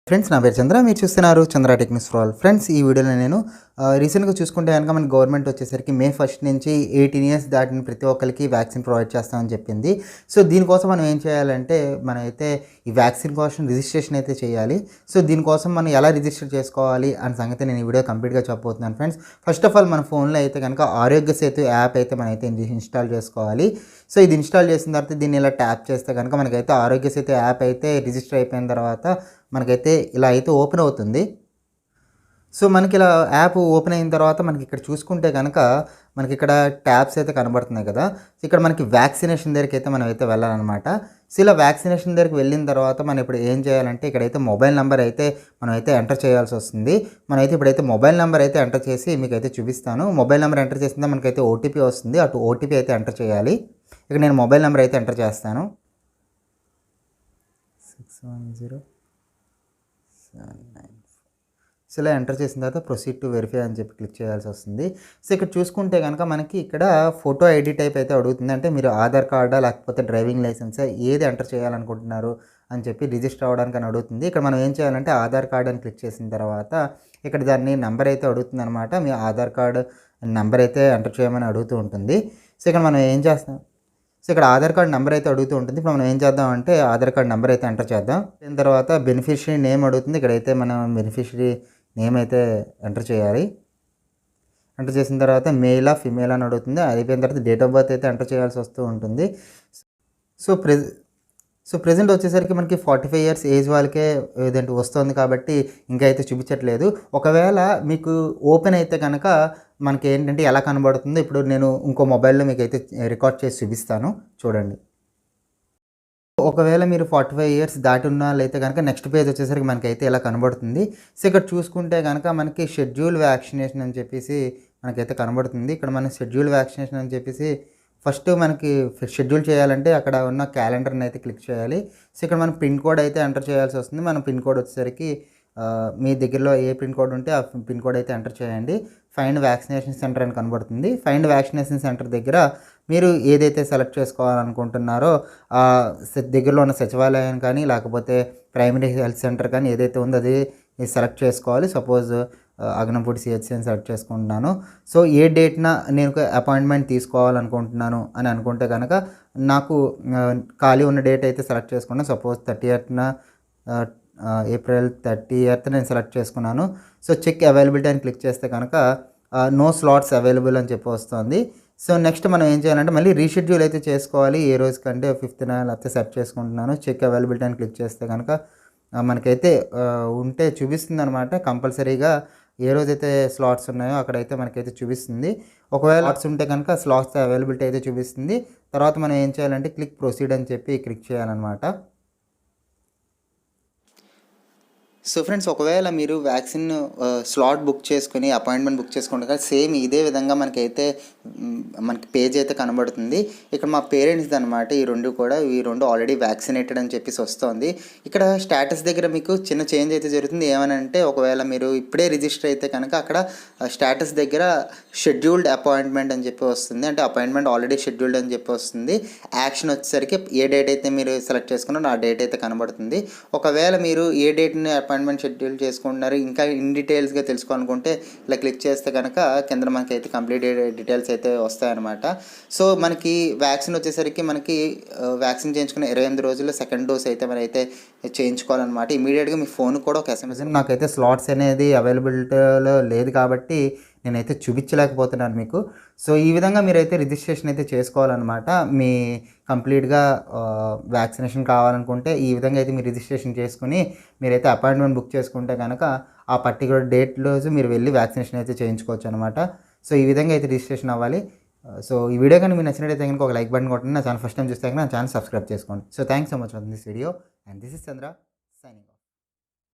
Friends, నా పేరు చంద్ర. మీరు చూస్తున్నారు చంద్ర టెక్నిక్స్ ఫర్ ఆల్. ఫ్రెండ్స్, ఈ వీడియోలో నేను రీసెంట్గా చూసుకుంటే కనుక మన గవర్నమెంట్ వచ్చేసరికి May 1 నుంచి 18 ఇయర్స్ దాటిన ప్రతి ఒక్కరికి వ్యాక్సిన్ ప్రొవైడ్ చేస్తామని చెప్పింది. సో దీనికోసం మనం ఏం చేయాలంటే మనమైతే ఈ వ్యాక్సిన్ కోసం రిజిస్ట్రేషన్ అయితే చేయాలి. సో దీనికోసం మనం ఎలా రిజిస్టర్ చేసుకోవాలి అనే సంగతి నేను ఈ వీడియో కంప్లీట్గా చెప్పబోతున్నాను. ఫ్రెండ్స్, ఫస్ట్ ఆఫ్ ఆల్ మన ఫోన్లో అయితే కనుక ఆరోగ్య సేతు యాప్ అయితే మనమైతే ఇన్స్టాల్ చేసుకోవాలి. సో ఇది ఇన్స్టాల్ చేసిన తర్వాత దీన్ని ఇలా ట్యాప్ చేస్తే కనుక మనకైతే ఆరోగ్య సేతు యాప్ అయితే రిజిస్టర్ అయిపోయిన తర్వాత మనకైతే ఇలా అయితే ఓపెన్ అవుతుంది. సో మనకి ఇలా యాప్ ఓపెన్ అయిన తర్వాత మనకి ఇక్కడ చూసుకుంటే కనుక మనకి ఇక్కడ ట్యాబ్స్ అయితే కనబడుతున్నాయి కదా. సో ఇక్కడ మనకి వ్యాక్సినేషన్ దగ్గరికి అయితే మనం అయితే వెళ్ళాలన్నమాట. సో ఇలా వ్యాక్సినేషన్ దగ్గరికి వెళ్ళిన తర్వాత మనం ఇప్పుడు ఏం చేయాలంటే ఇక్కడైతే మొబైల్ నెంబర్ అయితే మనం అయితే ఎంటర్ చేయాల్సి వస్తుంది. మనమైతే ఇప్పుడైతే మొబైల్ నెంబర్ అయితే ఎంటర్ చేసి మీకు అయితే చూపిస్తాను. మొబైల్ నెంబర్ ఎంటర్ చేసిందా మనకైతే ఓటీపీ వస్తుంది. అటు ఓటీపీ అయితే ఎంటర్ చేయాలి. ఇక్కడ నేను మొబైల్ నెంబర్ అయితే ఎంటర్ చేస్తాను. 610 794. సో ఇలా ఎంటర్ చేసిన తర్వాత ప్రొసీడ్ టు వెరిఫై అని చెప్పి క్లిక్ చేయాల్సి వస్తుంది. సో ఇక్కడ చూసుకుంటే కనుక మనకి ఇక్కడ ఫోటో ఐడి టైప్ అయితే అడుగుతుంది. అంటే మీరు ఆధార్ కార్డా లేకపోతే డ్రైవింగ్ లైసెన్సా ఏది ఎంటర్ చేయాలనుకుంటున్నారు అని చెప్పి రిజిస్టర్ అవ్వడానికి అని అడుగుతుంది. ఇక్కడ మనం ఏం చేయాలంటే ఆధార్ కార్డ్ అని క్లిక్ చేసిన తర్వాత ఇక్కడ దాన్ని నెంబర్ అయితే అడుగుతుంది అనమాట. మీ ఆధార్ కార్డు నెంబర్ అయితే ఎంటర్ చేయమని అడుగుతూ ఉంటుంది. సో ఇక్కడ మనం ఏం చేస్తాం, సో ఇక్కడ ఆధార్ కార్డ్ నెంబర్ అయితే అడుగుతూ ఉంటుంది. ఇప్పుడు మనం ఏం చేద్దాం అంటే ఆధార్ కార్డ్ నెంబర్ అయితే ఎంటర్ చేద్దాం. దీని తర్వాత బెనిఫిషరీ నేమ్ అడుగుతుంది. ఇక్కడైతే మనం బెనిఫిషరీ నేమ్ అయితే ఎంటర్ చేయాలి. ఎంటర్ చేసిన తర్వాత మేలా ఫిమేల్ అని అడుగుతుంది. అయిపోయిన తర్వాత డేట్ ఆఫ్ బర్త్ అయితే ఎంటర్ చేయాల్సి వస్తూ ఉంటుంది. సో ప్రెజెంట్ వచ్చేసరికి మనకి 45 ఇయర్స్ ఏజ్ వాళ్ళకే ఏదంటే వస్తుంది కాబట్టి ఇంకా అయితే చూపించట్లేదు. ఒకవేళ మీకు ఓపెన్ అయితే కనుక మనకి ఏంటంటే ఎలా కనబడుతుందో ఇప్పుడు నేను ఇంకో మొబైల్లో మీకు అయితే రికార్డ్ చేసి చూపిస్తాను, చూడండి. ఒకవేళ మీరు 45 ఇయర్స్ దాటి ఉన్న వాళ్ళైతే కనుక నెక్స్ట్ పేజ్ వచ్చేసరికి మనకైతే ఇలా కనబడుతుంది. సో ఇక్కడ చూసుకుంటే కనుక మనకి షెడ్యూల్ వ్యాక్సినేషన్ అని చెప్పేసి మనకైతే కనబడుతుంది. ఇక్కడ మన షెడ్యూల్ వ్యాక్సినేషన్ అని చెప్పేసి ఫస్ట్ మనకి షెడ్యూల్ చేయాలంటే అక్కడ ఉన్న క్యాలెండర్ని అయితే క్లిక్ చేయాలి. సో ఇక్కడ మనం పిన్ కోడ్ అయితే ఎంటర్ చేయాల్సి వస్తుంది. మన పిన్ కోడ్ వచ్చేసరికి మీ దగ్గరలో ఏ పిన్ కోడ్ ఉంటే ఆ పిన్ కోడ్ అయితే ఎంటర్ చేయండి. ఫైండ్ వ్యాక్సినేషన్ సెంటర్ అని కనబడుతుంది. ఫైండ్ వ్యాక్సినేషన్ సెంటర్ దగ్గర మీరు ఏదైతే సెలెక్ట్ చేసుకోవాలనుకుంటున్నారో ఆ దగ్గరలో ఉన్న సచివాలయం కానీ లేకపోతే ప్రైమరీ హెల్త్ సెంటర్ కానీ ఏదైతే ఉందో అది సెలెక్ట్ చేసుకోవాలి. సపోజ్ అగ్నంపూడి సిహెచ్సి అని సెలెక్ట్ చేసుకుంటున్నాను. సో ఏ డేట్న నేను అపాయింట్మెంట్ తీసుకోవాలనుకుంటున్నాను అని అనుకుంటే కనుక నాకు ఖాళీ ఉన్న డేట్ అయితే సెలెక్ట్ చేసుకున్నాను. సపోజ్ 30th ఏప్రిల్ 30th నేను సెలెక్ట్ చేసుకున్నాను. సో చెక్ అవైలబిలిటీ అని క్లిక్ చేస్తే కనుక నో స్లాట్స్ అవైలబుల్ అని చెప్పి వస్తుంది. సో నెక్స్ట్ మనం ఏం చేయాలంటే మళ్ళీ రీషెడ్యూల్ అయితే చేసుకోవాలి. ఏ రోజు కంటే 5th లేకపోతే సెట్ చేసుకుంటున్నాను. చెక్ అవైలబిలిటీ అని క్లిక్ చేస్తే కనుక మనకైతే ఉంటే చూపిస్తుంది అనమాట. కంపల్సరీగా ఏ రోజైతే స్లాట్స్ ఉన్నాయో అక్కడైతే మనకైతే చూపిస్తుంది. ఒకవేళ స్లాట్స్ ఉంటే కనుక స్లాట్స్ అవైలబిలిటీ అయితే చూపిస్తుంది. తర్వాత మనం ఏం చేయాలంటే క్లిక్ ప్రొసీడ్ అని చెప్పి క్లిక్ చేయాలన్నమాట. సో ఫ్రెండ్స్, ఒకవేళ మీరు వ్యాక్సిన్ స్లాట్ బుక్ చేసుకుని అపాయింట్మెంట్ బుక్ చేసుకుంటే సేమ్ ఇదే విధంగా మనకి పేజ్ అయితే కనబడుతుంది. ఇక్కడ మా పేరెంట్స్ది అనమాట. ఈ రెండు ఆల్రెడీ వ్యాక్సినేటెడ్ అని చెప్పేసి వస్తుంది. ఇక్కడ స్టేటస్ దగ్గర మీకు చిన్న చేంజ్ అయితే జరుగుతుంది. ఏమనంటే ఒకవేళ మీరు ఇప్పుడే రిజిస్టర్ అయితే కనుక అక్కడ స్టేటస్ దగ్గర షెడ్యూల్డ్ అపాయింట్మెంట్ అని చెప్పి వస్తుంది. అంటే అపాయింట్మెంట్ ఆల్రెడీ షెడ్యూల్డ్ అని చెప్పి వస్తుంది. యాక్షన్ వచ్చేసరికి ఏ డేట్ అయితే మీరు సెలెక్ట్ చేసుకున్నారో ఆ డేట్ అయితే కనబడుతుంది. ఒకవేళ మీరు ఏ డేట్ని అపాయింట్మెంట్ షెడ్యూల్ చేసుకుంటున్నారు ఇంకా ఇన్ డీటెయిల్స్గా తెలుసుకోవాలనుకుంటే ఇలా క్లిక్ చేస్తే కనుక కింద మనకి అయితే కంప్లీట్ డీటెయిల్స్ అయితే వస్తాయన్నమాట. సో మనకి వ్యాక్సిన్ వచ్చేసరికి మనకి వ్యాక్సిన్ చేయించుకున్న 28 రోజుల్లో సెకండ్ డోస్ అయితే మనం అయితే చేయించుకోవాలన్నమాట. ఇమీడియట్గా మీ ఫోన్ కూడా ఒక SMS. నాకైతే స్లాట్స్ అనేది అవైలబిలిటీలో లేదు కాబట్టి నేనైతే చూపించలేకపోతున్నాను మీకు. సో ఈ విధంగా మీరైతే రిజిస్ట్రేషన్ అయితే చేసుకోవాలన్నమాట. మీ కంప్లీట్గా వ్యాక్సినేషన్ కావాలనుకుంటే ఈ విధంగా అయితే మీరు రిజిస్ట్రేషన్ చేసుకుని మీరైతే అపాయింట్మెంట్ బుక్ చేసుకుంటే కనుక ఆ పర్టికులర్ డేట్లో మీరు వెళ్ళి వ్యాక్సినేషన్ అయితే చేయించుకోవచ్చు అనమాట. సో ఈ విధంగా అయితే రిజిస్ట్రేషన్ అవ్వాలి. సో ఈ వీడియో కానీ మీకు నచ్చినట్టయితే కనుక ఒక లైక్ బటన్ కొట్టండి. నా ఛానల్ ఫస్ట్ టైం చూస్తే కనుక నా ఛానల్ సబ్స్క్రైబ్ చేసుకోండి. So thanks so much for this video and this is Chandra.